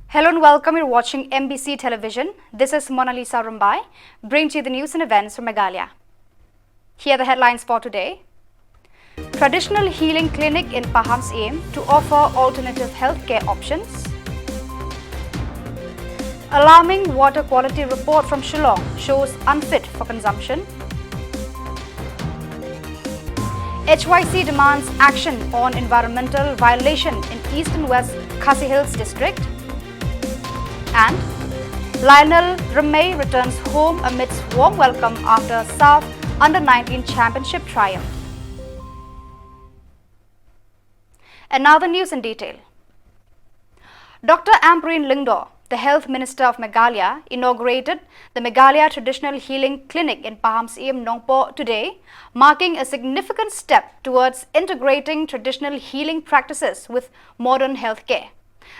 Hello and welcome. You're watching MBC Television. This is Mona Lisa Rumbai, bringing to you the news and events from Meghalaya. Here are the headlines for today. Traditional healing clinic in Paham's aim to offer alternative healthcare options. Alarming water quality report from Shillong shows unfit for consumption. HYC demands action on environmental violation in East and West Khasi Hills district. And Lionel Remay returns home amidst warm welcome after SAF Under-19 Championship triumph. And now the news in detail. Dr. Ambreen Lyngdoh, the Health Minister of Meghalaya, inaugurated the Meghalaya Traditional Healing Clinic in Paham's Aim Nongpo today, marking a significant step towards integrating traditional healing practices with modern healthcare.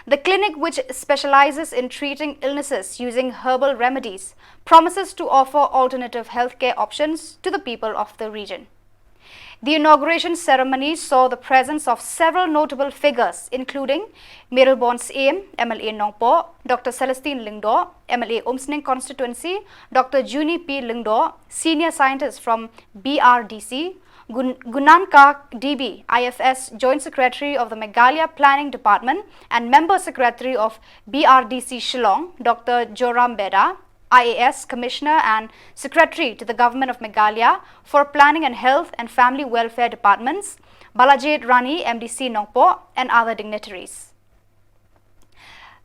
The clinic, which specializes in treating illnesses using herbal remedies, promises to offer alternative healthcare options to the people of the region. The inauguration ceremony saw the presence of several notable figures, including Miralbon's AM, MLA Nongpo, Dr. Celestine Lyngdoh, MLA Umsning constituency, Dr. Junie P. Lyngdoh, senior scientist from BRDC, Gunanka DB, IFS Joint Secretary of the Meghalaya Planning Department and Member Secretary of BRDC Shillong, Dr. Joram Beda, IAS Commissioner and Secretary to the Government of Meghalaya for Planning and Health and Family Welfare Departments, Balajit Rani, MDC Nongpo, and other dignitaries.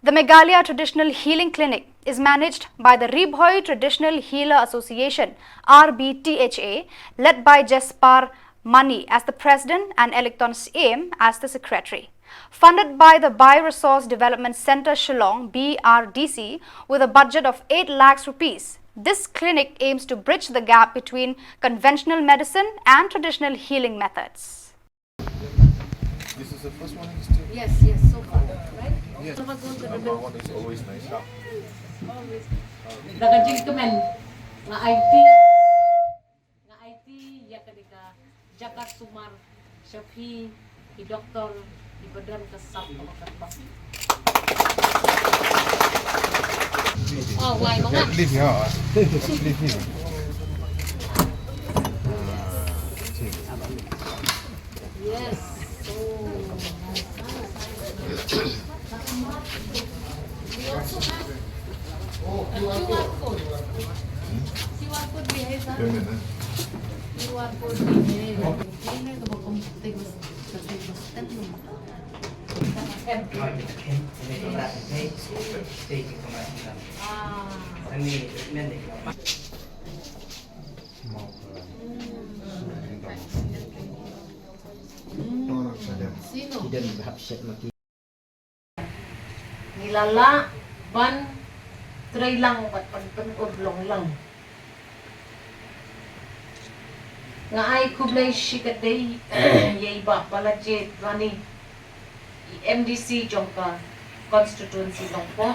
The Meghalaya Traditional Healing Clinic is managed by the Ribhoi Traditional Healer Association, RBTHA, led by Jespar Mani as the President and Electons Aim as the Secretary. Funded by the Bioresource Development Centre Shillong, BRDC, with a budget of 8 lakhs rupees, this clinic aims to bridge the gap between conventional medicine and traditional healing methods. This is the first one in still? Yes, so far, right? Yes. Number one is always nice. Naka-gentlemen, nga IT, ya kadika, Jaka Sumar, Shafi, i Doktor, i Badran Kasap, Makatbas. Oh, why mga? Leave here. Leave here. Yes, so QR code. QR code behind that. QR code behind. Ini kalau komputer step nomor. Sino? Nilala ban tray lang at pagpanudlong lang. Nga ay kublay shikaday yay ba Balajit Rani MDC Jongka constituency long po.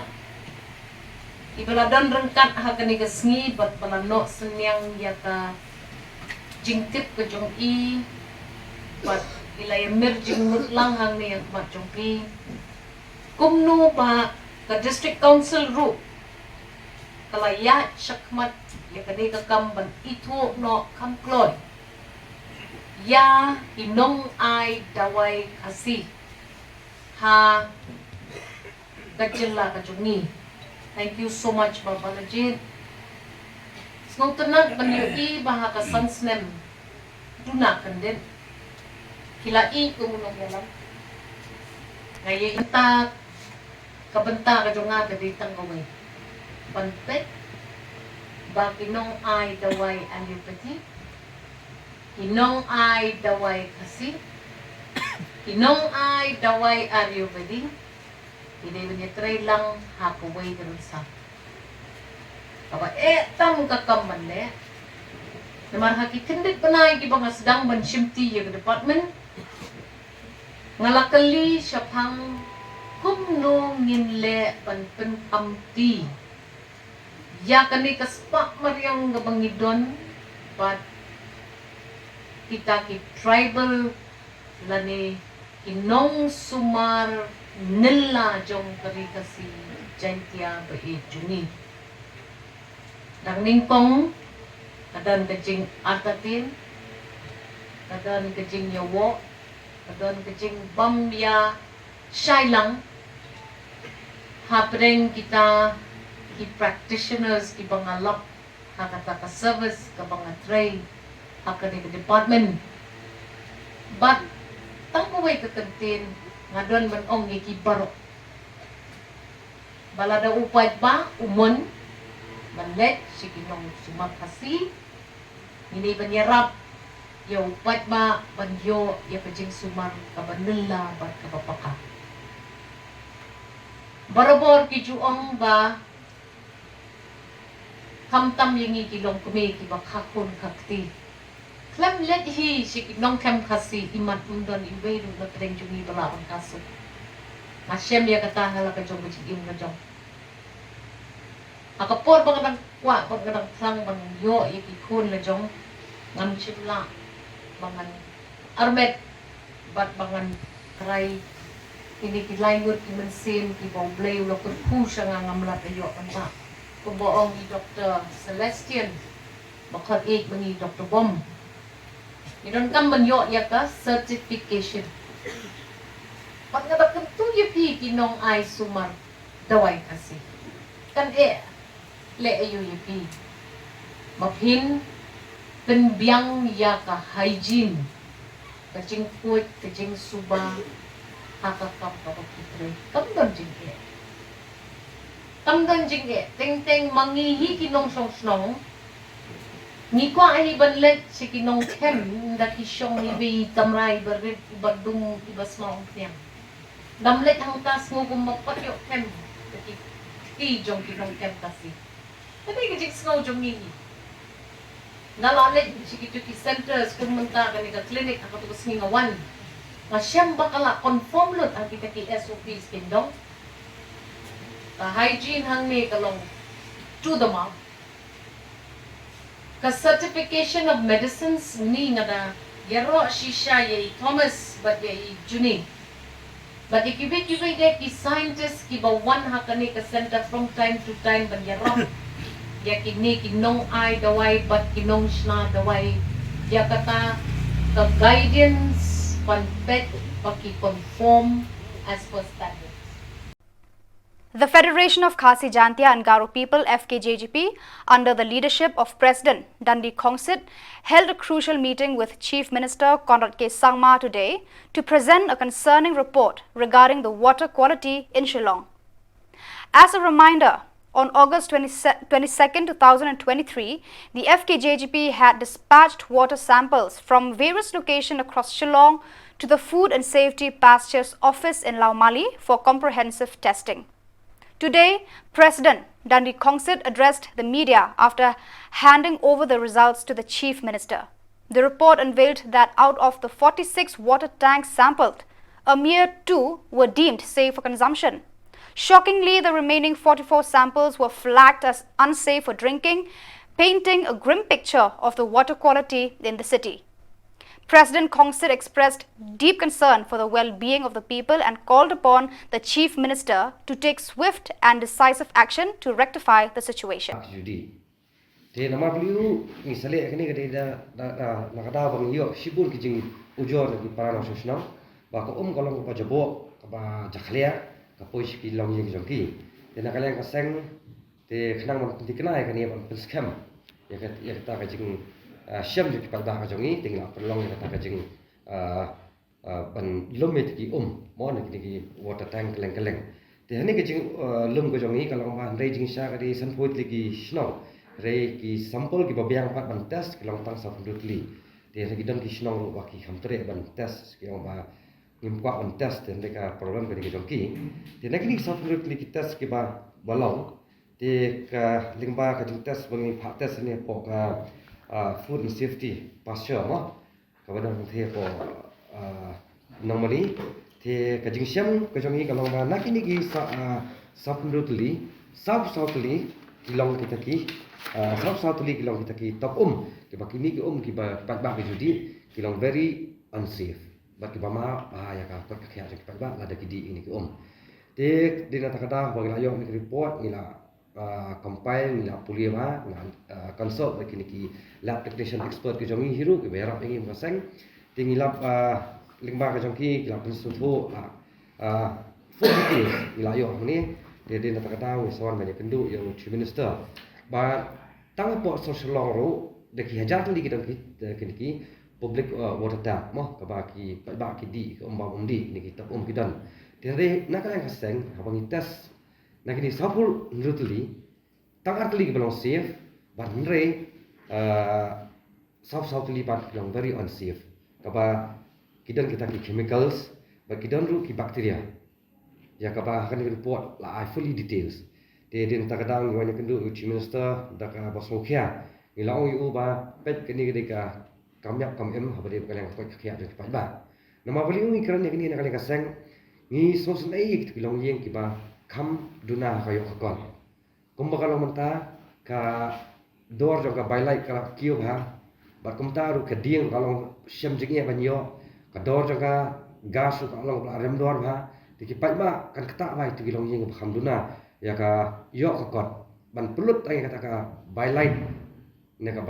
Ibaladan rengkat hakaniga sngi bat balano senyang yaka jingtip ke jong i bat ilay emerging lang hang ni mat jong pi. Kumno ba ka district council ru kalaya syakmat yakaniga kamban itu no kamkloy. Ya inong ay daway kasi ha kajila kajungi. Thank you so much Baba Balajit. Snowtanag banyo baha ka sansnem dunakan din. Kilai kumunong yalang. Ngayon ta kabanta kajunga kaditang gaway. Panpet bakinong ay daway alipati. Hinong ay daway kasi. Hinong ay daway Ayurvedic. Hindi niya try lang hakuway ganun sa. Kaba tam kakaman le. Naman hakikindig pa na ibang asdang banshimti yung department. Ngalakali siya pang kumno nginle panpen amti. Ya kani kaspa maryang gabangidon but kita ki tribal lani inong sumar nila jong kari kasi Jaintia ba Juni. Dang ningkong kadan kajing artatin, kadan kajing yawo, kadan kajing bamya shailang. Hapring kita ki practitioners ki bangalap hakata ka service ka banga train hakani ka department. But tangkuway ka kantin ngadon man ong iki barok. Balada upay ba umon manlet si kinong sumakasi hindi banyarap ya upay ba banyo ya pajing sumar kabanilla bat kapapaka. Barabor ki juong ba kamtam yangi kilong kumi ki bakakon kakti. Klam let hi si kinong kem kasi imat undon iweru na treng jungi bala ang kaso. Hashem ya kata hala ka jong bujigim na jong. Akapor bang nang kwa bang nang sang bang yo ikikun na jong ngam chimla bangan armet bat bangan kray ini kilay ngut imensin ki boblay ulo kun kusha nga ngamlat ayo kanta kuboong ni Dr. Celestian bakal mangi Dr. Bom inon kam banyo ya ka certification pag nabakan tuyo pi kinong ay sumar daway kasi kan le ayo pi maphin penbiang ya ka hygiene kajing food kajing suba hakakam kapakitre kamdan jingge ting mangihi kinong song ni ko ay banlet si kinong kem daki syong ibi tamray barit badung ibas maong tiang damlet ang tas mo kumapatyo kem daki jong kinong kem kasi tapi kajik snow jong nini nalalit si kituki centers kung menta ka clinic ako tugas nga one nga siyang bakala conform lot ang kita ki SOPs kindong ka hygiene hang ni kalong to the mouth ka certification of medicines ni nga da yaro shisha ye Thomas but ye Juni but ikibik de ki scientist ki ba one hakani ka center from time to time ban yaro ya kini kinong ay daway but kinong shna daway ya kata the guidance panpet paki-conform as per standards. The Federation of Khasi Jantia and Garo People FKJGP under the leadership of President Dandi Kongsit held a crucial meeting with Chief Minister Conrad K. Sangma today to present a concerning report regarding the water quality in Shillong. As a reminder, on August 22, 2023, the FKJGP had dispatched water samples from various locations across Shillong to the Food and Safety Pastures Office in Laumali for comprehensive testing. Today, President Dandi Kongsit addressed the media after handing over the results to the Chief Minister. The report unveiled that out of the 46 water tanks sampled, a mere 2 were deemed safe for consumption. Shockingly, the remaining 44 samples were flagged as unsafe for drinking, painting a grim picture of the water quality in the city. President Kongsit expressed deep concern for the well-being of the people and called upon the Chief Minister to take swift and decisive action to rectify the situation. Te nama beliau misalnya kini kita nak kata bang yo sibul kijing ujor di parana sosna bako kalau ko jabo ka jaklia ka pois ki long ye jongki te nak kalian kaseng te khnang man ti kenai kan ye ban scam ya kata kijing syam di pada ka jongi tinggal perlong ya kata kijing ban lomet ki mon ki water tank keleng te hani kijing lum ko jongi kalau ban raging sha ka di sanpoit lagi snow rei ki sampel ki babiang pat ban test ki long tang sa fundutli te rei don ki snong wa ki hamtre ban test ki ba ngimkwa ban test te ka problem ki jongki te nak ni sa fundutli ki test ki ba balau te ka lingba ka jing test bangi pha test ni po ka food and safety pasture ma ka badan the po normally te ka jing syam ka jongi ka long ba nak ni ki sa fundutli southly ki long kita ki satu lagi kilong kita ki top ki bakini ki ki ba ki judi kilong very unsafe ba ki ba ma bahaya ka ka kya ki ba la da ki di ini ki di nata kata bagi layo ni report ni la compile ni la pulia ba consult bagi ni lab technician expert ke jongi hiru ke berap ini masang tinggi lab lingba ke jongi lab pensutu full details ni layo ni di nata kata wisawan banyak kendu yang chief minister ba tang po social long ro de ki hajar li kita ki public water tap mo ka ba ki di ka di ni kita kidan jadi nak yang kaseng abang itas nak ini sapul nurutuli tangar tuli belum safe but nre sap tuli part belum very unsafe kaba kidan kita ki chemicals but kidan ru ki bacteria ya kaba akan report la I fully details dia tak kadang yang kendu chief minister dak basmukhia ilau yu ba pet kini kedika kamyap kamem habade kalian kau khia de pa ba nama beli umi keran ni nak kalian kaseng ni sosun ai ki long yeng ki ba kham duna kayo kakon kumba kalau menta ka dor jo ka bailai ka kiu ha ba kumta ru ka dieng kalau syam jingi banyo ka dor jo ka gas ka long rem dor ha ki pa ba kan kata bai tu long yeng kham duna ya ka yo kakon ban pelut ai kata ka bailai ne ka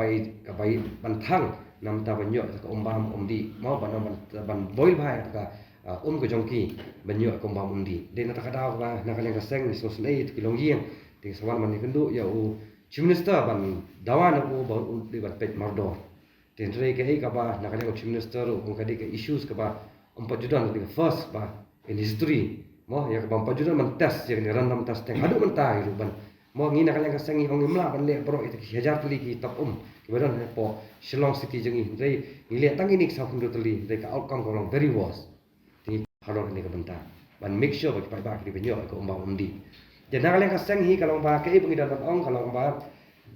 bai ban thang nam ta banyo ka umbam umdi mau ban boil bai ka ke jongki banyo kombam undi de nata kada ba nakalen ka seng so snei ki longieng ting sawan man kendu ya chief minister ban dawan ko ba di ban pet mardor ten re ke ka ba nakalen chief minister ko ka de issues ka ba judan di first ba in history mo ya ka ba judan man test ya ni random testing adu man ta iru ban mo ngi nakalen ka seng hong imla ban le pro itu ki hajar tuli ki top ki badan po Shillong city jengi re ni le tang ini sa kundu tuli re ka outcome ko long very worst halor ni kebentar ban make sure bagi pai di benyo ko umbang undi jadi kalian kasang hi kalau ba ke pengidan ong kalau ba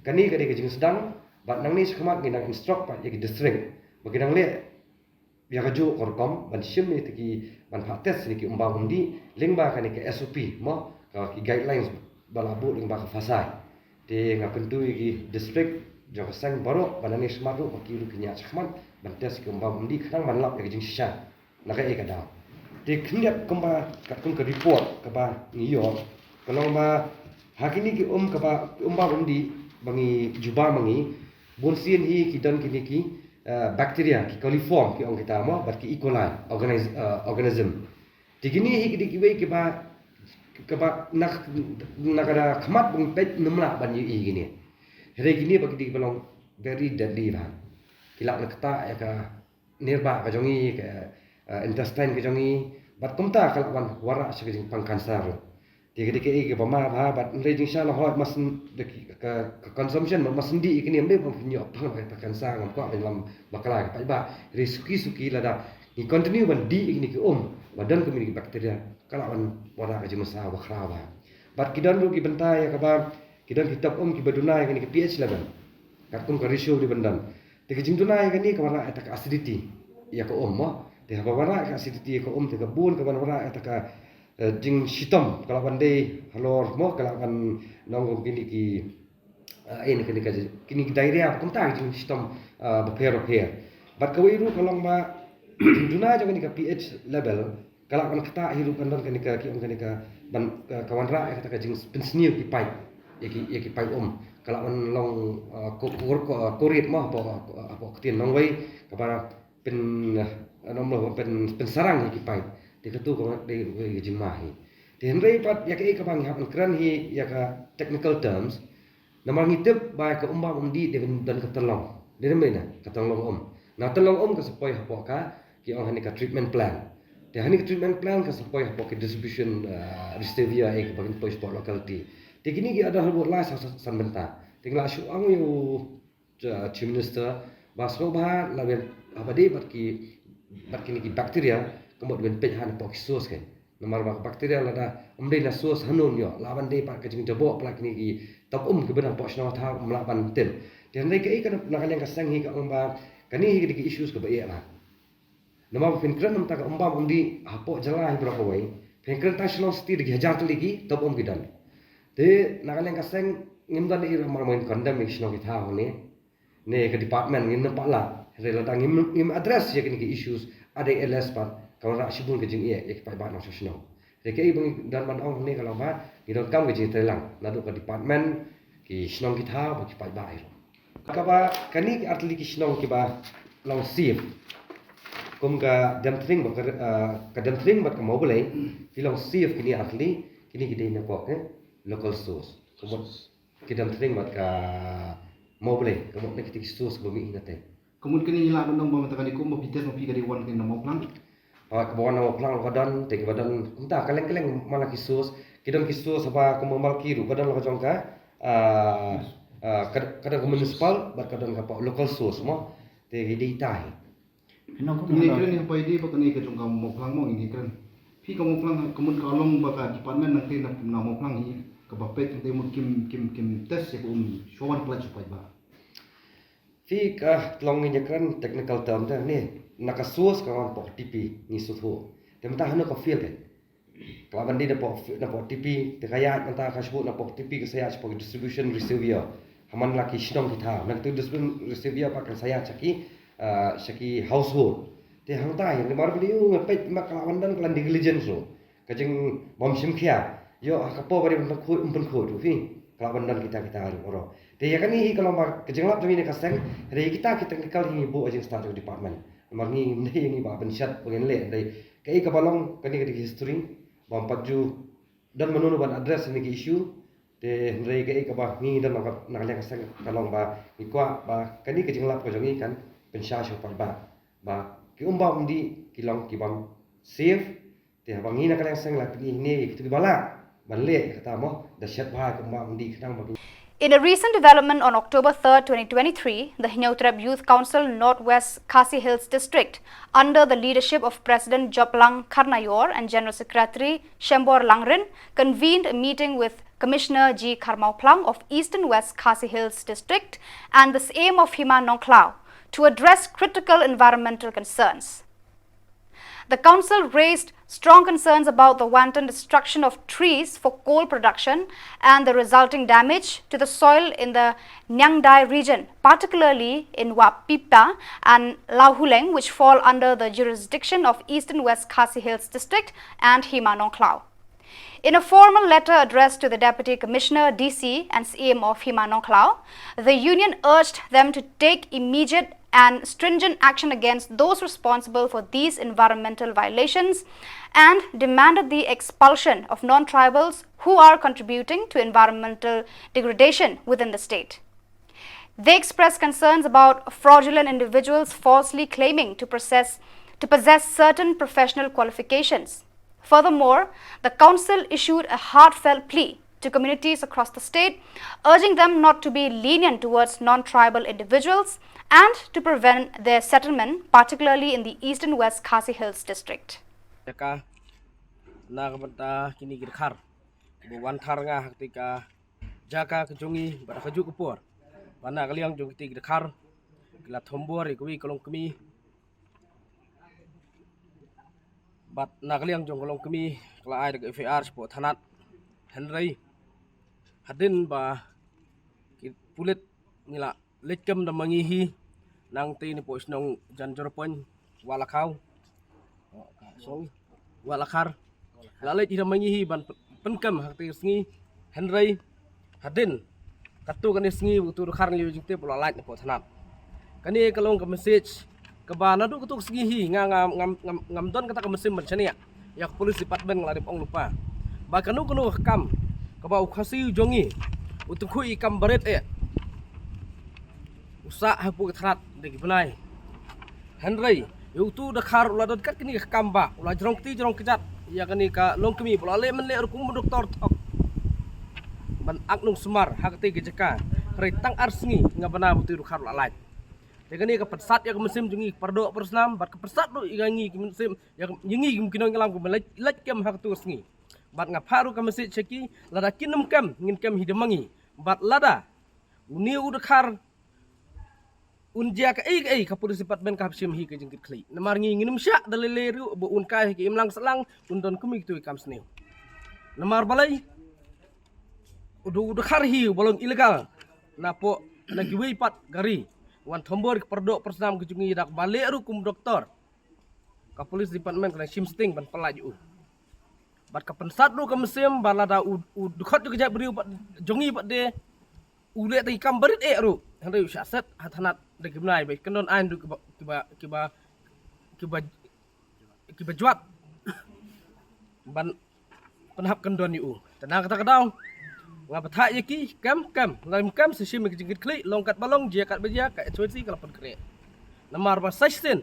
kani ke jing sedang bat nang ni sekemat nginang instruct pa yagi district bagi nang le ya kaju korkom ban sim ni tiki ban test ni ki umbang undi ling ba kani ke SOP mo ki guidelines balabu ling ba ka fasai de ngapentu yagi district jo kasang baru ban ni semat ru ki ru kinya sekemat ban test ki umbang undi kadang ban lap yagi jing sisa nakai ka daw di kniap kemba kum ke report keba ngiyo kalau ba hakini ki keba undi bangi juba mangi bonsin hi kidan kini ki bacteria ki coliform ki kita mo bat ki E. coli organism digini hi ki wei keba nak ada khamat bung pet nemla ban yi gini here gini bagi di belong very deadly lah kilak nakta ya ka nirba ka jongi ke intestine ke jongi bat kumta kalwan wara sekejing pang kanser tiga ke pama ba bat rejing shala hot mas ke consumption mas di ikini ambe punya pang ba kanser ngam ko dalam bakala ka ba suki lada ni continue ban di ikini ke badan ke bakteria kalwan wara ka jemasa wa khrawa bat kidan ru ki bentai ya ka ba kidan kitab ki baduna ikini ke pH level katum ka ratio di bandan tiga jing dunai ikini ka wara atak acidity ya ka mo de ha wara ka acidity ka te ka bun ka wara atak jing sitom kalau bandai halor mo kalau kan nong kini ki ini kini diarrhea kumta jing sitom baper bat kawiru kalau ba duna jangan ka pH level kalau kan kata hirup kan kini ka ban kawan ra kata jing pensniu ki pai ya ki pai kalau kan long korit mah apa ketien nong wei kepada nomor pensarang ki pai diketu ko de jimahi tenrei pat ya ke bang hapan kran hi ya ka technical terms namang ngitep ba ka undi dan ketelong de mena ketelong na telong ka supaya hapo ka ki ong hani ka treatment plan de hani ka treatment plan ka supaya hapo ka distribution restevia e ka bang pois po locality de kini ki ada harbot la san benta tingla shu ang yu chief minister basro ba la ben abade bat kini ki bacteria kemudian pejahan poksos kan nomor bacteria lada na sos hanun yo lawan de pak kejing jabo plak ni ki top ke benang pok sno tha melaban tem dan dai kai kan nak yang kasang hi ka umba kani hi ki issues ke ba ya nomor finkran nam ta ka umba undi hapo jala hi bro koi finkran ta shlo sti de hajar tu lagi top kidan de nak yang kasang ngimdan i ramar main kandam mi shno ki tha hone ne ke department ngin na pala rela ta ngim address ya ki issues ada LS pat kalau nak sibun ke jing ek pai ba no sosno Rekai bang dan man ong ni kalau ba kita kam ke jing telang nadu ke department ki snong kita ba ki pai bai. Kaba kani atli ki snong ki ba long sip. Kum ka dam tring ba ka dam tring ba ka mo boleh ki long sip kini atli kini kita na pok local source. Kumot ki dam tring ba ka mo boleh kumot na kita source bumi ingate. Kemudian kini hilang undang bawa tekan ikum berbicara mau pergi dari wan kena mau pulang. Kebawan nama pelang kadan, tegi badan, entah kaleng malah kisus, kidon kisus apa kemumal kiru, kadang lo kacongka, kadang municipal, kadang apa local source semua, tegi ditai. Ini keren yang pai di bakan ini kacong kamu mau pulang mau ini keren. Pi kamu pulang kemudian kalong bakal department nanti nak mau pulang ini kebapet nanti mau kim tes ya shawan pelaj supaya bah. Fi tolong ini keren technical term dah ni. Nakasus kawan pok TP ni suhu. Temtah hana ko feel kan. Kalau bandi na pok TP terkaya mentah kasbut na pok TP ke saya sebagai distribution receiver. Haman laki sinong kita. Nak tu distribution receiver pakai saya caki household. Te hang tai ni mar beliau ngepet mak lawan dan kelan diligence lo. Kajeng bom sim kia. Yo kapo bari umpen ko tu fi. Kelawan dan kita oro. Te ya kan ni kalau mak kajeng lap tu ni kaseng. Hari kita technical hi bu ajeng start department. Marni ni ba pensyat pengen le dai kai kabalong kani kadi history ba paju dan menunu ban address ni issue te ndai kai ka ba ni dan nak le kasang kalong ba ni kwa ba kani ke jinglap ko jongi kan pensya sho ba ki umba undi kilong ki bam save te ba ngi nak le kasang la ni ki bala ban le kata mo da syat ba ka umba undi kadang ba. In a recent development on October 3, 2023, the Hinautrep Youth Council Northwest Khasi Hills District, under the leadership of President Joplang Karnayor and General Secretary Shembor Langrin, convened a meeting with Commissioner G. Karmauplang of Eastern West Khasi Hills District and the aim of Hima Nongklao to address critical environmental concerns. The council raised strong concerns about the wanton destruction of trees for coal production and the resulting damage to the soil in the Nyangdai region, particularly in Wat Pipa and Lauhuleng, which fall under the jurisdiction of Eastern West Khasi Hills District and Hima Nongklao. In a formal letter addressed to the Deputy Commissioner DC and CM of Hima Nongklao, the union urged them to take immediate and stringent action against those responsible for these environmental violations and demanded the expulsion of non-tribals who are contributing to environmental degradation within the state. They expressed concerns about fraudulent individuals falsely claiming to possess certain professional qualifications. Furthermore, the council issued a heartfelt plea to communities across the state, urging them not to be lenient towards non-tribal individuals and to prevent their settlement, particularly in the Eastern West Khasi Hills District. Jaka na kabanta kini girkhar buwan thar nga haktika jaka kejungi bara kaju kupor wana kaliang jung ti girkhar kila thombor ikwi kolong kemi bat na kaliang jung kolong kemi kala ai de FAR spo thanat henry hadin ba pulit nila lekkem da mangihi nang ti ni pos nong janjorpon walakau so walakar lalai tidak mangihi ban penkam hakti sngi henry hadin katu kan sngi utur khar ngi jukte pola lait po thanat kani kalong ka message ka bana du kutuk sngi hi ngam don kata ka mesim berchania ya polis department ngalari ong lupa ba kanu kam ka ba khasi jongi utuk kui kam baret usa hapu thanat de benai henry yutu da khar uladot kat kini kamba ulah jerong kejat ya kani ka long kemi pola le men le rukum doktor thok ban aknung semar hakti gejaka kretang arsngi ngabana buti khar lalai de kani ka persat ya mesim jungi pardo persnam bat ka persat do igangi mesim ya nyingi mungkin ngalam ko lek kem haktu sngi bat ngaparu ka mesit cheki lada kinum kem ngin kem hidemangi bat lada uni udakhar unjia ka ka polisi department ka hapsim hi ka jengkit kli namar nginum sya daleleru bu un ka ki imlang selang undon kumi tu kam sneu namar balai udu khar hi bolong ilegal napo nagiwi pat gari wan thombor perdok persam ke jungi dak baleru kum doktor ka polisi department ka sim sting ban pelaju bat ka pensat ru ka mesim balada u dukhat ju kejap beriu jongi pat de ule ti kam berit ru handai syaset hathanat de gimnai bai kendon ain du kiba juat ban penhap kendon yu tenang kata kadang ngapatha yaki kam laim kam sesim ke jingit klik longkat balong dia kat beja ka HWC kalapan kre namar ba sestin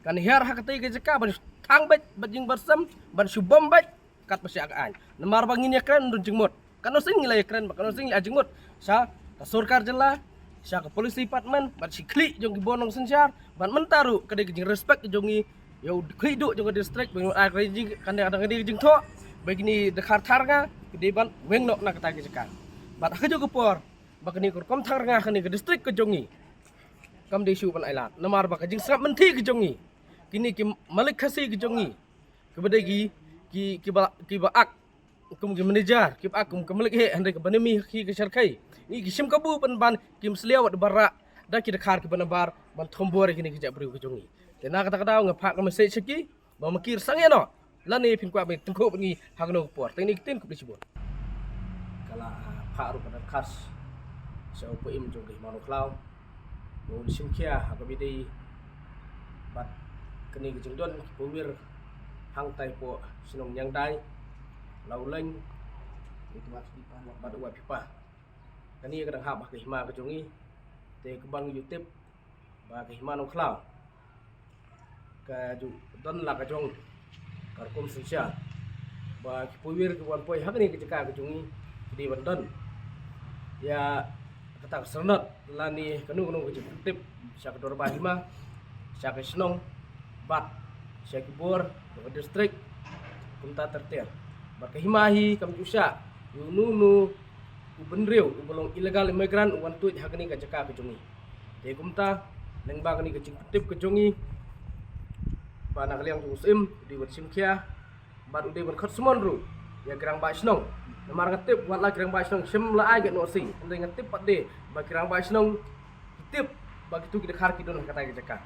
kan hiar hakati ke jeka ban thang bet bajing bersam ban subam bet kat pasya an namar ba ngin yakran dun jingmut kan no sing nilai yakran ba kan no sing la jingmut sa ka surkar jela sa ka polisi department ban si klik jong ki bonong sensyar ban mentaru kade ke jing respect jongi yo klik du jong district ban ai ka jing kan ada ngadi jing tho begini dekhar tharga kede ban weng nok na kata ke jeka bat ha jo ke por ba kini kur kom tharga kani ke district ke jongi kam desu pan ailat namar ba ka jing srap menti ke jongi kini ki malik khasi ke jongi ke bedagi ki ba ak kum ki manager ki ak kum malik he hande ke banemi ki ke sarkai ni ki sim kabu pan ban kim sliaw de bara da ki dekhar ke banabar ban thombor kini ke jabru ke jongi tena kata kata ngapa ka message ki ba makir sange no lani pin kwa me tengko ni hagno por teknik tin ku disebut kala pharu pada khas so po im jong manu klau mo simkia hakabidi bat kini ke jingdon powir hang tai po sinong yang dai lau leng itu bat wa pipa kani kadang ha ba ke hima ke jongi te ke bang youtube ba ke hima no klau ka ju don la ka jong karkom sensia ba powir ke wan poi hakni ke jeka ke jongi di banten ya kata sernot lani kanu ke tip syak dor ba hima syak senong bat syak bor ke distrik kunta tertir ba ke himahi kam usya yununu ubenriu ubolong illegal immigrant wan tuit hakni ke jeka ke jongi te kumta neng ba kani ke tip ke jongi ba nak liang muslim di wat simkia ba ude ban khat sumon ru ya gerang ba snong namar ngatip wat la gerang ba snong sim la ai get no si ande ngatip pat de ba gerang ba snong tip ba gitu ki dekhar ki don kata ke jeka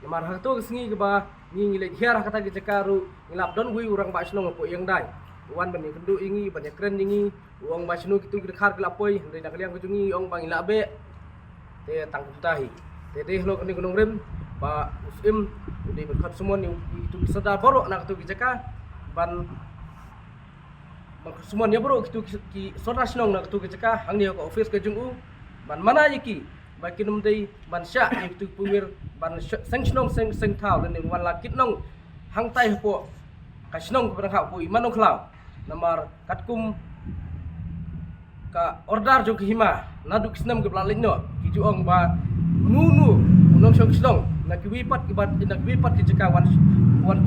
namar ha to sngi ke ba ngi le hiar kata ke jeka ru ngilap don wi urang ba snong po yang dai wan ban ni kendu ingi ban kren ingi uang ba snong gitu ki dekhar ki lapoi ande nak liang ke jungi ong bang ila be te tang tahi te lo ni gunung rem ba muslim ude ban khat sumon itu sada borok nak tu ki jeka ban semua ni bro ki sora snong nak tu ke jeka hang dia ko office ke jungu ban mana yiki ba kinum dei ban sya itu puwir ban seng snong seng thau dan wan la kit nong hang tai po ka snong ko ha po imanong klau namar katkum ka order jo hima naduk snam ke blalin no ki juong ba nunu unong snong nak wipat ki bat nak wipat ki jeka wan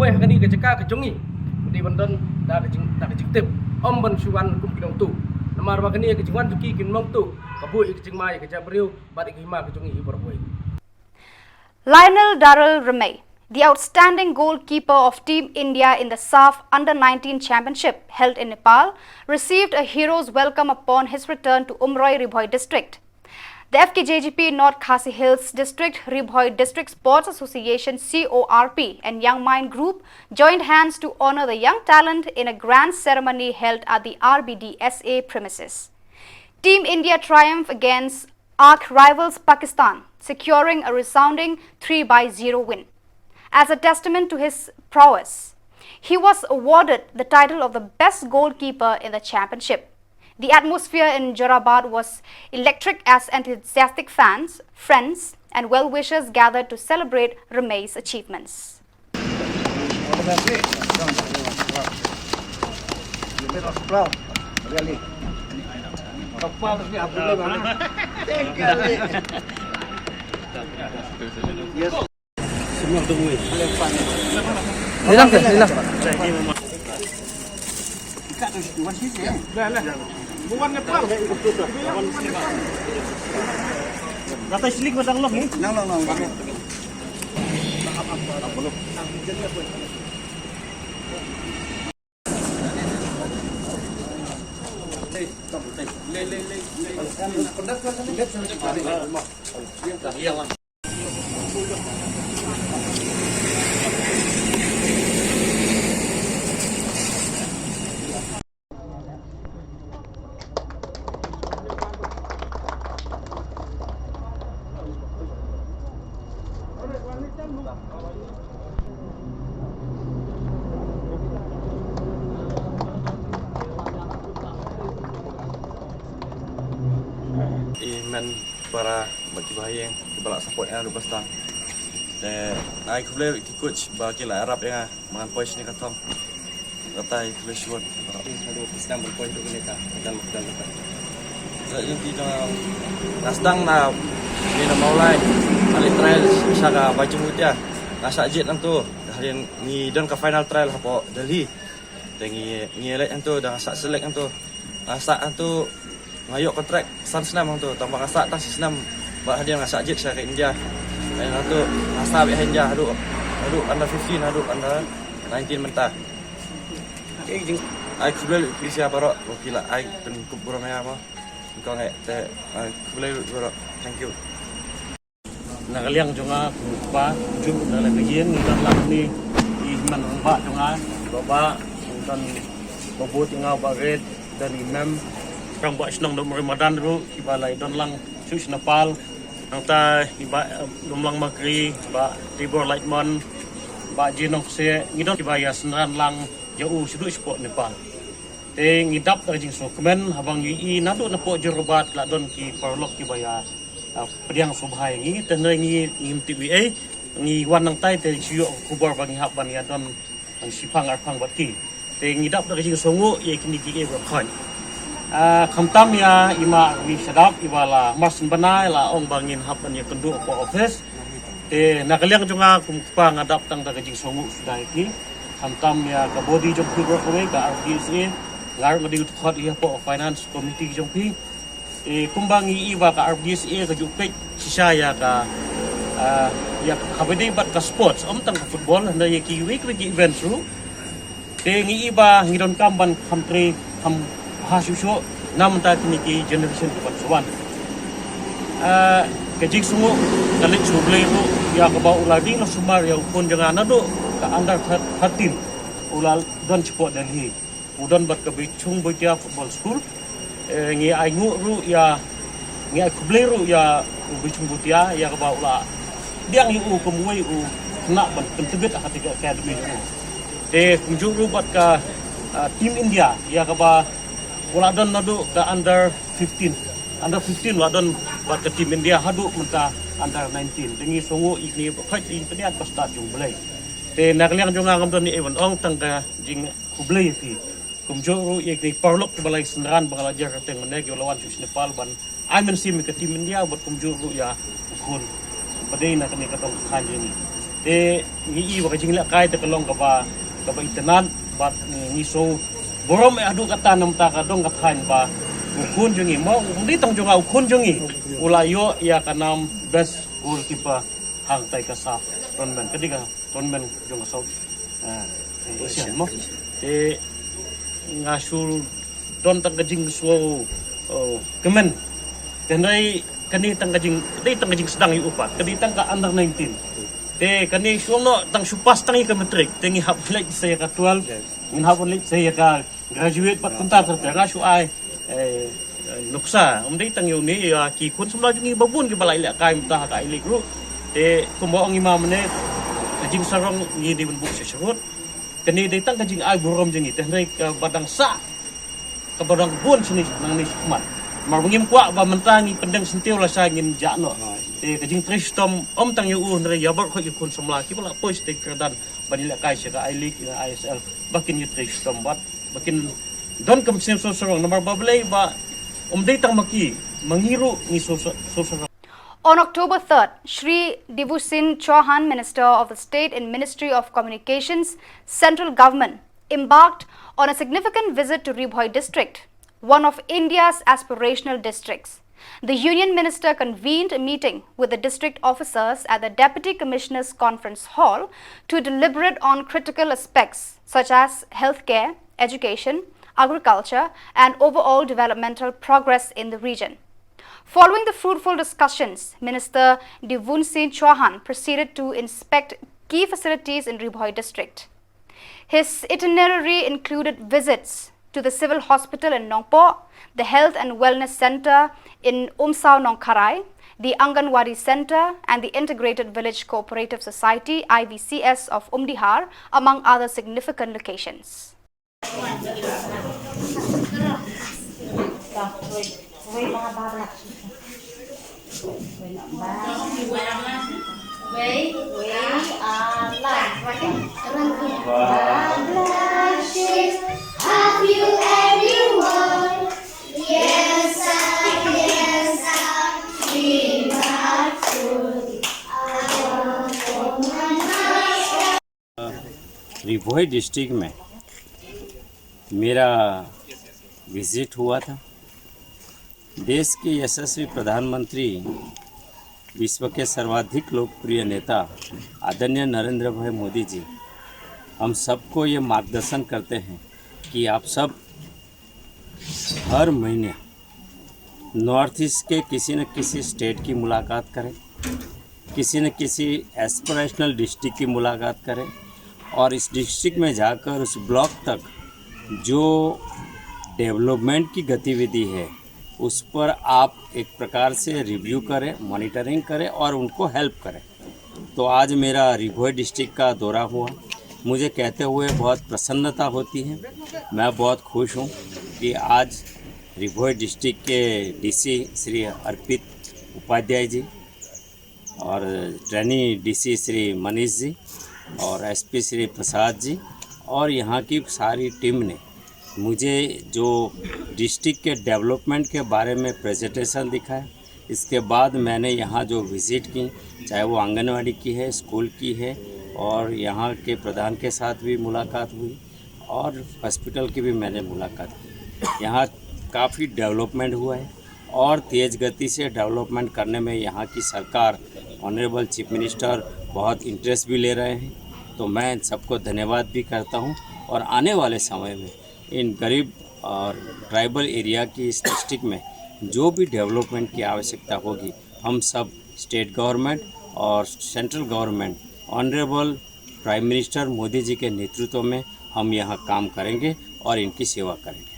poi hang ni ke jeka ke jungi di banten da ke tip om ban suwan kum kidong tu namar ba kani ke jingwan ki kin mong tu kabu ik jingmai ke jabriu bat ik hima ke jungi ibor boy Lionel Darrell Remay, the outstanding goalkeeper of Team India in the SAF Under-19 Championship held in Nepal, received a hero's welcome upon his return to Umroi Ribhoi district. The FKJGP North Khasi Hills District, Ribhoi District Sports Association CORP and Young Mind Group joined hands to honor the young talent in a grand ceremony held at the RBDSA premises. Team India triumphed against arch-rivals Pakistan, securing a resounding 3-0 win. As a testament to his prowess, he was awarded the title of the best goalkeeper in the championship. The atmosphere in Jorabad was electric as enthusiastic fans, friends and well-wishers gathered to celebrate Remay's achievements. men para bagi bahaya balak support yang ada pasang. Dan ai kuble ki coach ba ki la Arab yang mangan pois ni katom. Kata kuble short. Aduh, Islam berpoin tu kita dan kita. Jadi kita nastang na ni na maulai. Ali trial syaga baju mutia. Nasa jet tu harian ni dan ke final trial hapo Delhi. Tengi ngelek tu dah sak select tu. Sak tu ngayok kontrak Sun Senam tu tambah ngasak tas Senam buat hadiah ngasak jet saya ke India. Dan tu ngasak be India aduk under 15 aduk under 19 mentah. Okay jing ai kuble pisia barok wakila ai pen kubura maya apa. Kau ngai te kuble barok. Thank you. Nakaliang jonga pa jum na lagiyen ngitan lang ni ihman ba jonga baba dan babut nga baget dan imam rang ba isnong do Ramadan ru ibalai don lang sus Nepal nang ta iba lumlang magri ba Tibor Lightman ba jinong se ngidon ibaya senran lang jau sidu sport Nepal te ngidap ta jing sokmen habang yi nado na po jerobat la don ki parlok ibaya pediang subhai ngi tenai ngi TBA ngi wanang tai te siyo kubar bangi hab ban ya don ang sipang arpang bati te ngidap da jing songu ye kini ki e khon khamtam ya ima wi sadap ibala masin banai la ong bangin hab ban ya kendu ko office te nakaliang junga kumpa ngadap tang da jing songu sudah iki khamtam ya ka body jong ku ko ka RDSA ngar ngadi khot ya po finance committee jong pi kumbangi iba ka RDSA ka jupek sisaya ka ya kabede bat ka sports tang ka football na ye ki week event ru te ngi iba ngidon kamban country ham hasusho nam ta kini ki generation pat suwan ke jik sungu kalit suble ru ya ka ba uladi no sumar ya pun jangan ado ka under 13 ulal don sport Delhi udon bat ka bichung botia football school ngi ai ngu ru ya ngi ai kuble ru ya bichung botia ya ka ba ula diang yu kumui nak ban penteget hati academy ru te kunjung ru bat ka team India ya ka ba ula don nadu ka under 15 la don bat ka team India hadu menta under 19 dengi songo ikni khait in pediat ka start jung belai te nakliang jonga ngam don ni ewan ong tang ka jing kuble fi kumjuru ikni parlok balai senran bangalajar teng meneg lawan sus Nepal ban aimen sim ke tim India buat kumjuru ya kun badai na kani katong kanje ni te ngi wa jing la kai te kalong ka ba itanan bat ni so borom adu kata nam ta ka dong kathan ba kun jungi mo ndi tong jonga kun jungi ulayo ya kanam best goalkeeper hang tai ka saf tournament ketiga tournament jonga so Asian mo te ngasul don tang kajing so kemen tenai kani tang kajing sedang yu upat kani tang ka under 19 te kani suno tang supas tang ka matric tengi hap lek saya ka 12 min hapon lek saya ka graduate pat kunta tertera su ai nuksa umdai tang yu ni ya ki kun semla jungi babun ki balai lek kai mta ka ilik ru te kumbo ang imam ne kajing sarong ni di bunbuk sesut kani datang kajing ai borom jengi tenai ka badang sa ka badang bun sini nang ni kumat mar bangim kwa ba mentangi pendeng sentiu la sa ngin jakno te kajing tristom tang yu ne ya bar ko ikun semla ki bala pois te kerdan badila kai se ka ai lik ina ISL bakin yu tristom bat bakin don kam sem so sorong nomor bablay ba datang maki mangiru ni so On October 3rd, Shri Divusin Chauhan, Minister of the State in Ministry of Communications, Central Government, embarked on a significant visit to Ribhoi district, one of India's aspirational districts. The Union Minister convened a meeting with the district officers at the Deputy Commissioners Conference Hall to deliberate on critical aspects such as healthcare, education, agriculture, and overall developmental progress in the region. Following the fruitful discussions, Minister Divusin Chauhan proceeded to inspect key facilities in Ribhoi district. His itinerary included visits to the Civil Hospital in Nongpo, the Health and Wellness Center in Umsao Nongkarai, the Anganwadi Center and the Integrated Village Cooperative Society IVCS of Umdihar, among other significant locations. Have you anyone? Yes, we are full. रिभोई डिस्ट्रिक्ट में मेरा विजिट हुआ था। देश के यशस्वी प्रधानमंत्री, विश्व के सर्वाधिक लोकप्रिय नेता आदरणीय नरेंद्र भाई मोदी जी हम सबको ये मार्गदर्शन करते हैं कि आप सब हर महीने नॉर्थ ईस्ट के किसी न किसी स्टेट की मुलाकात करें, किसी न किसी एस्पिरेशनल डिस्ट्रिक्ट की मुलाकात करें और इस डिस्ट्रिक्ट में जाकर उस ब्लॉक तक जो डेवलपमेंट की गतिविधि है उस पर आप एक प्रकार से रिव्यू करें, मॉनिटरिंग करें और उनको हेल्प करें। तो आज मेरा रिभोई डिस्ट्रिक्ट का दौरा हुआ, मुझे कहते हुए बहुत प्रसन्नता होती है। मैं बहुत खुश हूँ कि आज रिभोई डिस्ट्रिक्ट के डीसी श्री अर्पित उपाध्याय जी और ट्रेनी डीसी श्री मनीष जी और एसपी श्री प्रसाद जी और यहाँ की सारी टीम ने मुझे जो डिस्ट्रिक्ट के डेवलपमेंट के बारे में प्रेजेंटेशन दिखाया। इसके बाद मैंने यहाँ जो विज़िट की, चाहे वो आंगनवाड़ी की है, स्कूल की है और यहाँ के प्रधान के साथ भी मुलाकात हुई और हॉस्पिटल की भी मैंने मुलाकात की। यहाँ काफ़ी डेवलपमेंट हुआ है और तेज़ गति से डेवलपमेंट करने में यहाँ की सरकार, ऑनरेबल चीफ मिनिस्टर बहुत इंटरेस्ट भी ले रहे हैं। तो मैं सबको धन्यवाद भी करता हूँ और आने वाले समय में इन गरीब और ट्राइबल एरिया की इस डिस्ट्रिक्ट में जो भी डेवलपमेंट की आवश्यकता होगी, हम सब स्टेट गवर्नमेंट और central government, honourable prime minister Modi ji के नेतृत्व में हम यहाँ काम करेंगे और इनकी सेवा करेंगे।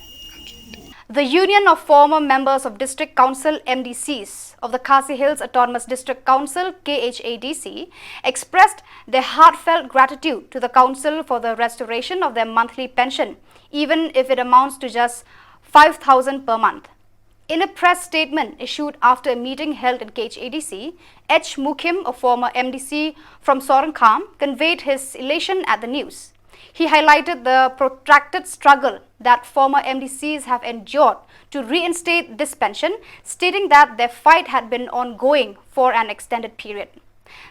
The Union of Former Members of District Council MDCs of the Khasi Hills Autonomous District Council KHADC expressed their heartfelt gratitude to the council for the restoration of their monthly pension, even if it amounts to just 5,000 per month. In a press statement issued after a meeting held at KHADC, H. Mukim, a former MDC from Sorankam, conveyed his elation at the news. He highlighted the protracted struggle that former MDCs have endured to reinstate this pension, stating that their fight had been ongoing for an extended period.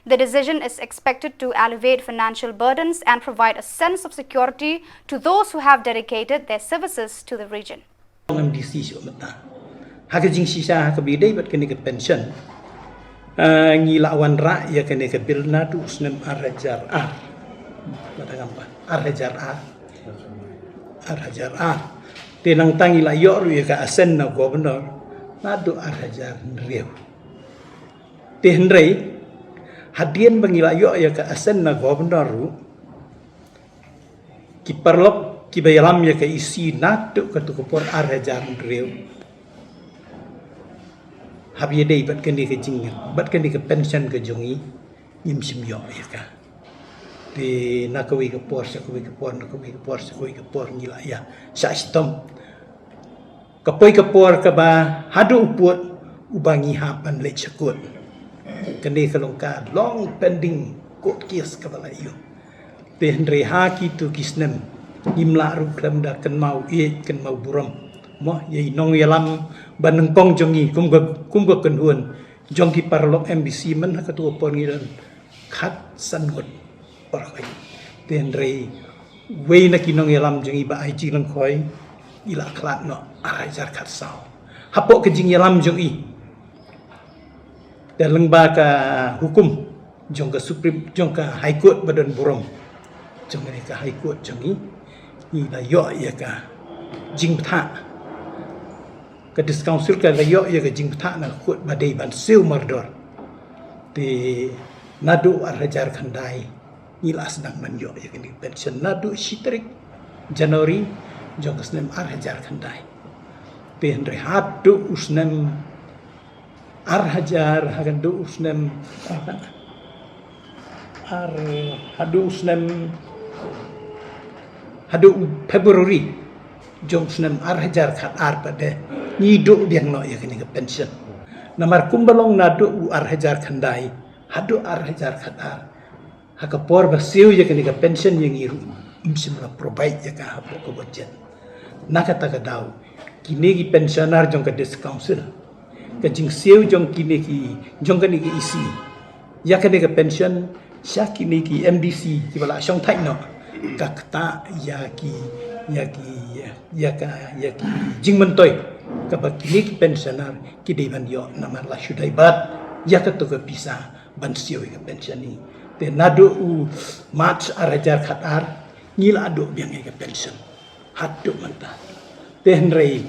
The decision is expected to alleviate financial burdens and provide a sense of security to those who have dedicated their services to the region. MDC hakajing sisa kabidai bat kene ke pension ngilawan ra ya kene ke bilna tu usnem arajar batagamba arajar tenang tangi la yo ru ya ka asen na governor na do arajar riu tenrei hadien bangila yo ya ka asen na governor ru ki perlop ki bayalam ya ka isi na tu ka tu kopor arajar riu habia dei bat kene ke jing bat kene ke pension ke jongi yim sim yo ya ka di nakawi ke por ngila ya sa istom kapoi ke por ka ba hadu uput ubangi hapan le chakut kene ke longka long pending court case ka bala yo te henre ha ki tu kisnem imla ru klam da kan mau buram mo ye nong yalam baneng pong jongi kum ga kan huan jongki parlok MBC man ka tu por ngiran khat sanut parakai tenrei wei na kinong yalam jongi ba ai lang khoi ila klat no arajar khat sao hapok ke jing yalam jongi daleng ba ka hukum jong ka supreme jong ka high court badan buram jong ka high court jongi ila yo ya ka jing tha ke discouncil ka layo ya ke jing tha na court badai ban sil mardor te nadu arajar khandai ila sedang manyo ya kini pension nadu shitrik Januari jong kesnem arajar khandai te henre hadu usnem arajar hadu usnem hadu Februari jong usnem arajar khat ar pada niduk diang no ya kini ke pension namar kumbalong nadu u arhajar khandai hadu arhajar khatar hakapor basiu ya kani ka pension yang iru imsimla provide ya ka hapo ko budget nakata ka daw kini ki pensioner jong ka dis council ka jing siu jong kini ki jong kani ki isi ya kani ka pension sya kini ki MDC ki bala syong thai no ka kata ya ki jing mentoy ka ba kini ki pensioner ki dei ban yo namar la shudai bat ya ka to ka bisa ban siu ka pension ni te nadu u match arajar khatar ngil adu biang ka pension hatu manta te hnrei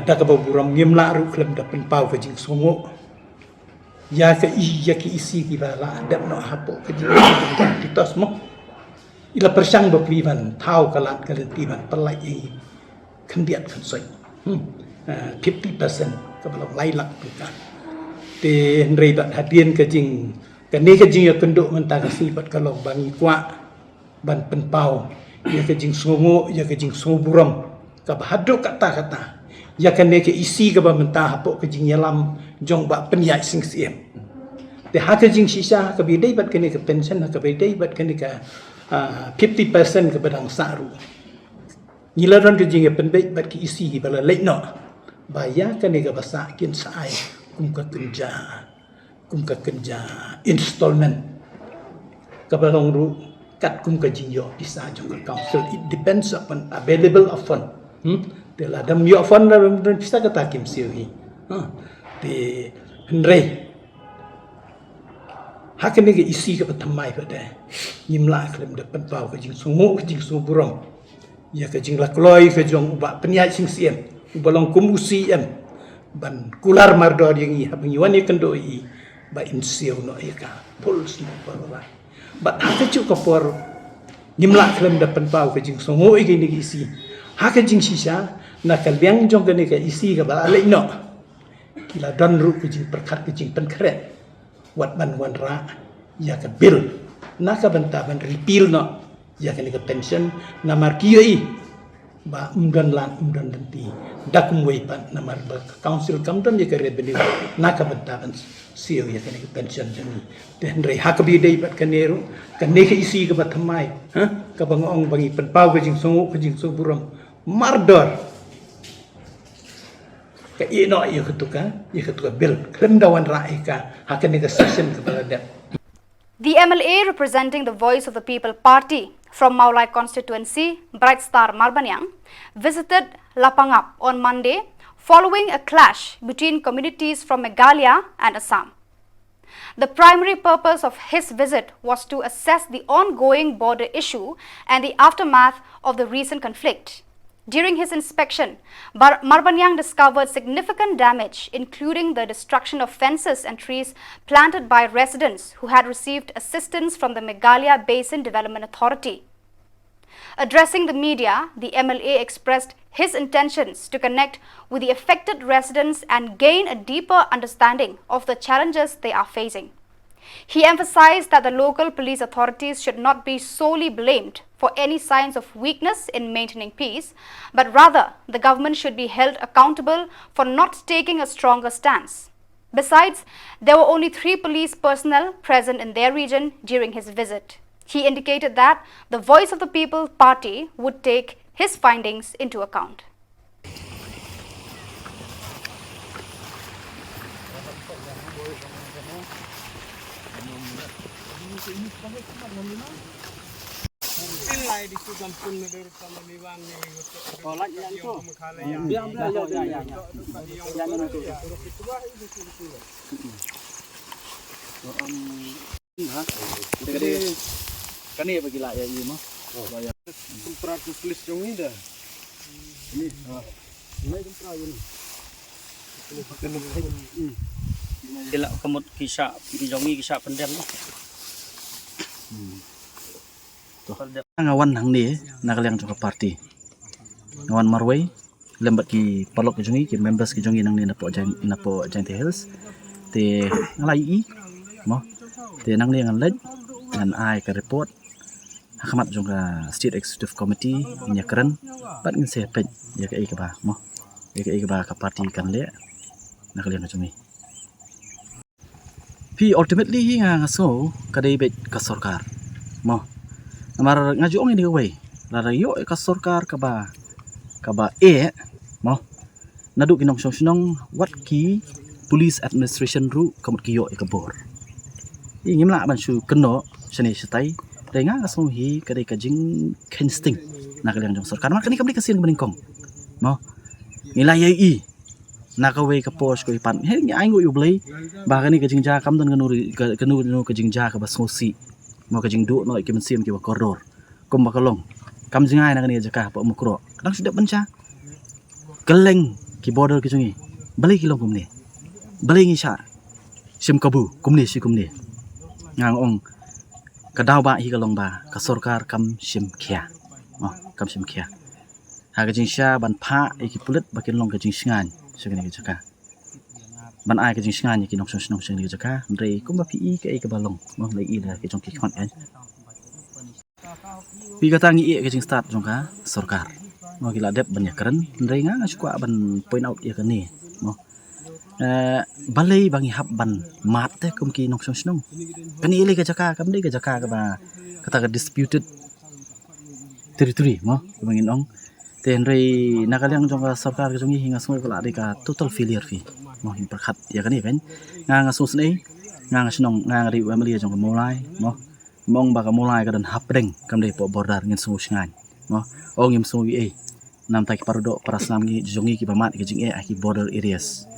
da ka buram ngimla ru klem da pen pau ka jing songo ya ki isi ki bala da no hapo ka jing titos mo ila persang bo privan thau kalat kalentiban pelai i khendiat khan soi 50% ka bala lailak ka te hnrei bat hadien ka jing kani ka jing ya kenduk menta ka sipat kalong bangi kwa ban penpau ya ka jing songo ya ka jing soburam ka bahaduk kata ya kani ka isi ka ba menta hapo ka jing yalam jong ba penyai sing siem te ha ka jing sisa ka bidai bat kani ka pension ka bidai bat kani ka 50% ka badang saru nilaran ka jing ya penbait bat ki isi bala leino ba ya kani ka basa kin sai kum ka kerja installment kabalong ru kat kum ka jinyo bisa jong ka council it depends upon available of fund te la dam yo fund la bisa ka takim siwi te hnrei hakene ke isi ka pathamai pa de nyimla klem de pen pau ka jing sungu ka jing suburam ya ka jing la kloi ka jong ba penya sing siem ubalong kumusi em ban kular mardor yang i habang iwan ye kendo i ba insiu no ika puls no parwa ba haka chu ka por nimla klem da pen pau ka jing songo i ni isi haka jing sisa na ka liang jong ka ni ka isi ka ba le no kila don ru ka jing perkhat ka jing pen kret wat ban wan ra ya ka bil na ka banta ban repeal no ya ka ni ka pension na mar kiyo i ba umdan denti dakum wei pan namar ba council kamdam ye ka revenue na ka banta ban siu ya kani pension jani ten rei hakabi dei bat kaneru kane ke isi ka bathamai ka bangong bangi pen pau ka jing songu ka jing suburam mardor ka ino ye ketuka bil klem dawan rai ka hakane ka session ka balada. The MLA representing the Voice of the People Party from Maulai constituency, Bright Star Marbanyang, visited Lapangap on Monday following a clash between communities from Meghalaya and Assam. The primary purpose of his visit was to assess the ongoing border issue and the aftermath of the recent conflict. During his inspection, Marbanyang discovered significant damage, including the destruction of fences and trees planted by residents who had received assistance from the Meghalaya Basin Development Authority. Addressing the media, the MLA expressed his intentions to connect with the affected residents and gain a deeper understanding of the challenges they are facing. He emphasized that the local police authorities should not be solely blamed for any signs of weakness in maintaining peace, but rather the government should be held accountable for not taking a stronger stance. Besides, there were only 3 police personnel present in their region during his visit. He indicated that the Voice of the People Party would take his findings into account. Kani bagi lah ya ini mah. Kumpra tulis jong ni dah. Ini. Ini kumpra ini. Sila kamut kisah jongi kisah pendem lah. Ngawan hang ni nakaliang juga parti. Ngawan Marway lembat ki palok ki jongi ki members ki jongi nang ni napo Jainti Hills. Te ngalai i mo. Te nang ni ngalaj ngan ai ka report. Hakamat juga State Executive Committee nya keren bat ngin sepet ya ka ba mo. Ya ka ba ka parti kan le nakaliang jongi. Pi ultimately nga ngaso kadai bet ka sarkar. Mo. Amar ngaju ong ini way. Lara yo ka sarkar ka ba mo. Nadu kinong song what ki police administration ru kamut ki yo ka bor. Ingim la ban su keno sene setai denga ngaso hi kadai ka jing kensting nak liang jong sarkar. Mar kani kamli kasin beningkong. Mo. Nilai ai nakaway ka pos ko ipan he ngi aingo yu blay ba kani ka jingja kam don kanu ka jingja ka basosi mo ka jingdu no ikim sim ki ba koror kum ba kalong kam jingai na kani jaka pa mukro kadang sudah benca keleng ki border ki jungi bali ki long kumni bali ngi sha sim kabu kumni si kumni ngang ong kadaw ba hi kalong ba ka sarkar kam sim khia mo kam sim khia ha ka jingsha ban pha iki pulit bakin long ka jingsingan segini jaka ban ai ke jing singan ki nok song segini jaka ndrei kum ba pi ke ke balong mo lai i la ke jong ki khon an pi ka tangi e ke jing start jong ka sarkar mo ki la dep ban ya keren ndrei nga skwa ban point out ya ka ni mo balai bangi hab ban mat te kum ki nok song kani ile ke jaka kam dei ke jaka ka ba kata ka disputed territory mo bangin ong tenrei nakaliang jong ka sarkar jong hinga soi kala ka total failure fi mo hin perkhat ya kan kan nga sus nei nga snong nga ri family jong ka mulai mo mong ba ka mulai ka dan hapdeng kam dei po border ngin su singan mo ong im su e nam tai parudo parasnam gi jongi ki pamat ki jing e ki border areas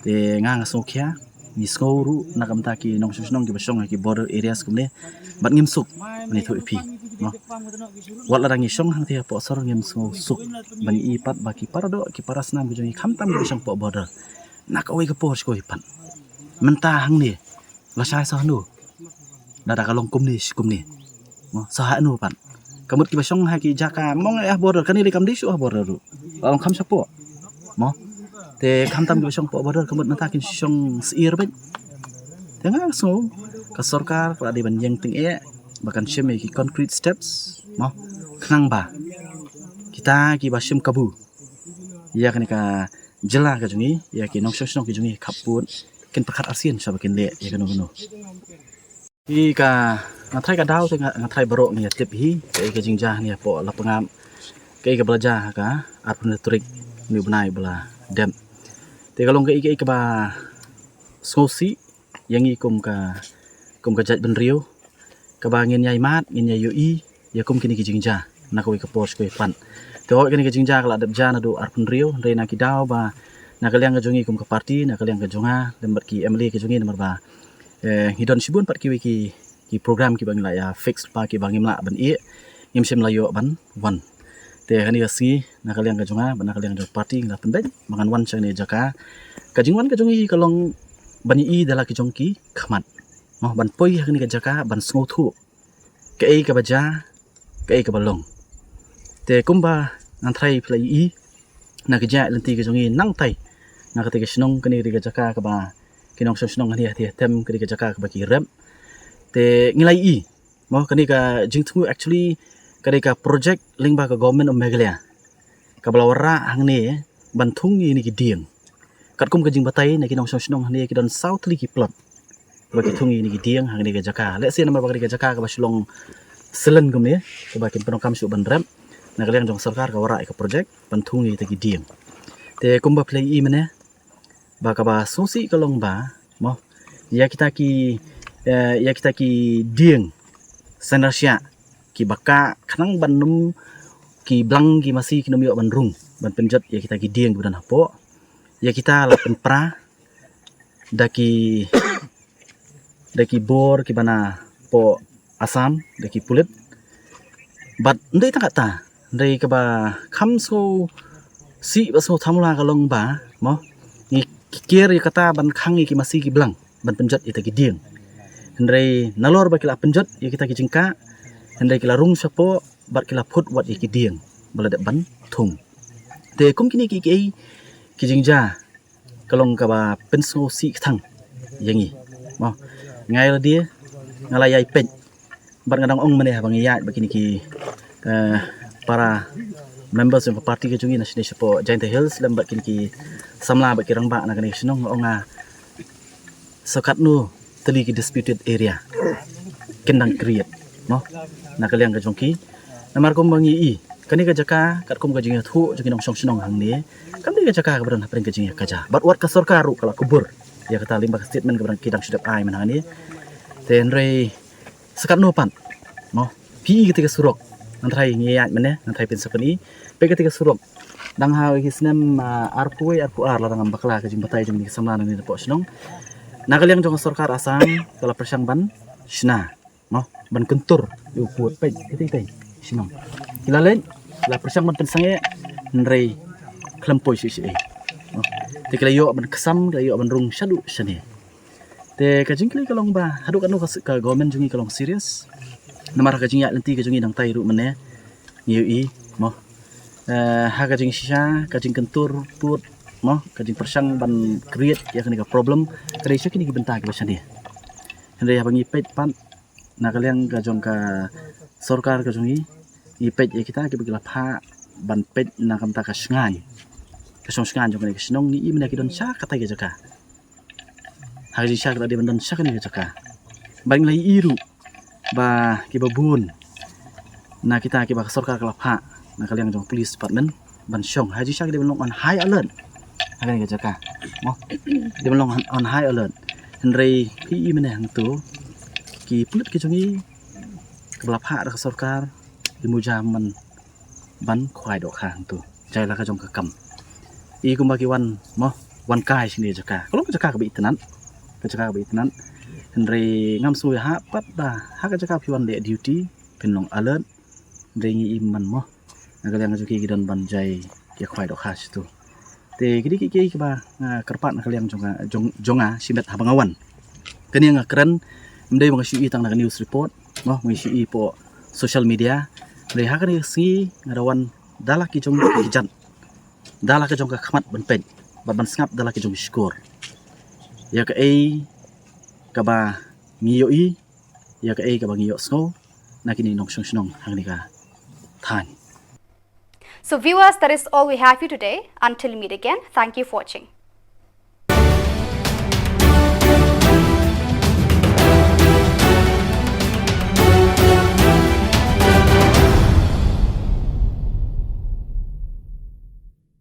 te nga su kya ni skoru nakam ta ki nong snong ki basong ki border areas kum ne bat ngim suk ni thu pi no wat la rangi song hang tia po sor ngem suk bani ipat baki parado ki parasnam gi khamtam gi song po border nak awai ke po ko ipan mentah hang ni la sai sa nu dada kalong kum ni mo sa nu pan kamut ki basong ha ki jaka mong border kan ni kam di su border ru long kham sapo mo te khamtam gi basong po border kamut nata kin song siir ban tengah so ka sarkar pra di ban yang ting e bahkan sim ki concrete steps mo khnang ba kita ki basim kabu ya kan ka jela ka jungi ya ki nong song ki jungi khapun ken perkhat ASEAN sa bakin le ya kan no i ka ngathai ka daw te ngathai baro ni tip hi ke jingja ni po la pengam ke belajar ka arpun turik ni benai bela dem te kalong ke ba skosi yang ikum ka jat ben rio kabangin nyai mat ngin nyai yoi ya kum kini ki jingja na ko ke pos ko pan to kini ki jingja kala adap jana do arpun rio reina ki daw ba na kaliang ka jongi kum ka parti na kaliang ka jonga lembat ki emily ki jongi nomor ba hidon sibun pat ki program ki bangla ya fix pa ki bangim la ban e ngim sim layo ban wan te kani ka si na kaliang ka jonga ban na kaliang ka parti la pendek mangan wan chang ne jaka ka jingwan ka jongi kalong bani i dala ki jongki khamat mo ban poi hakni ka jaka ban sngo thu ke ka baja ke ka balong te kumba anthrai play i na ka ja lenti ka jongi nang tai na ka te ka snong kani ri ka jaka ka ba kinong snong ani hati tem kani ka jaka ka ba ki rem te ngilai i mo kani ka jingthu actually kani ka project ling ba ka government of Meghalaya ka balawara hangni ban thung ni ki dieng kat kum ka jing batai na kinong snong ani ki don south li ki plot bagi thungi ni dieng hang ni ka jaka le se nama bagi ka jaka ka basulong selen gum ni ka bakin penokam su ban rem na kaliang jong sarkar ka wara ka project ban thungi te ki dieng te kumba play i mane ba ka ba sosi kalong ba mo ya kita ki dieng sanasya ki baka khnang ban num ki blang ki masih ki num yo ban rung ban penjat ya kita ki dieng budan hapo ya kita la pra daki bor ki bana po Assam daki pulit but ndai ta kata ndai ka ba kham so si ba so thamula ka long ba mo ni kier ya kata ban khangi ki masih ki blang ban penjat ita ki dieng ndai nalor ba kila penjat ya kita ki jingka ndai kila rung sapo bat kila phut wat ki dieng balada ban thung te kum kini ki jingja kalong ka ba penso si thang yangi mo ngai la dia ngalai ai pen bar ngadang ong mane bang ya begini ki para members of party ke jungi national support Giant Hills lam bat kini ki samla ba kirang ba na kani sinong onga sokat nu tali ki disputed area kendang create no na kaliang ka jongki namar kom bangi I kani ka jaka kat kom ka jing thu jing nong song sinong hang ni kam ni ka jaka ka beran hapren ka jing ka ja bat wat ka sorkaru kala kubur ya kata limba statement ka beran kidang sudah ai man ni ten re sekat no pan no pi ketika surok antrai ngiyat mane antrai pin sakani pe ketika surok dang ha hisnem arpuwe arpuar la dang bakla ka jing batai jing ni samana ni po sinong na kaliang jong sorkar asam kala persang ban sina no ban kentur yu kuat pe ketika sinong kilalen la persang ban pensange nrei klempoi si no te kala yo ban kesam kala yo ban rung shadu shane te ka jing kali kalong ba hadu kanu ka government jungi kalong serious namar ka jing ya lenti ka jungi dang tai ru mane ngiu mo ha ka jing sisa ka jing kentur put mo ka jing persang ban create ya kani ka problem kali sa kini benta ka basane hande bangi pet pan na kaliang ka jong ka sorkar ka jungi ipet ya kita ke bagila pha ban pet na kam ta ka sngan ka song sngan jong ka snong ni imna ki don sa ka ta ge jaka ha ji sa ka di ban don sa ka ni jaka bang lai iru ba ki babun na kita ke ba sorkar ka pha na kaliang jong police department ban song ha ji sa ka di ban on high alert ha ni ge jaka mo di ban on high alert henrei ki imna hang tu ki pulut ki jongi ka pha ka sorkar dimujaman ban khwai do khang tu jai la ka jong ka kam I kumbagi wan mo wan kai sini jaka kalau ka jaka ka bi tenan ka jaka ka bi tenan henry ngam su ha pat da ha ka jaka pi wan de duty pinong alert rengi iman mo agak yang juki gidan ban jai ya khwai do khas tu te gidi ki ba kerpat na kaliang jonga simet habangawan kani nga keren mdai mga sui tang na news report mo mga sui po social media le ha kani si ngarawan dala ki jong kijan dala ka jong ka khamat ban pen ban ngap dala ki jong skor ya ka ka ba ngiyo ya ka ka ba ngiyo snow na kini nong snong hang ni ka than. So viewers, that is all we have for you today. Until we meet again, thank you for watching.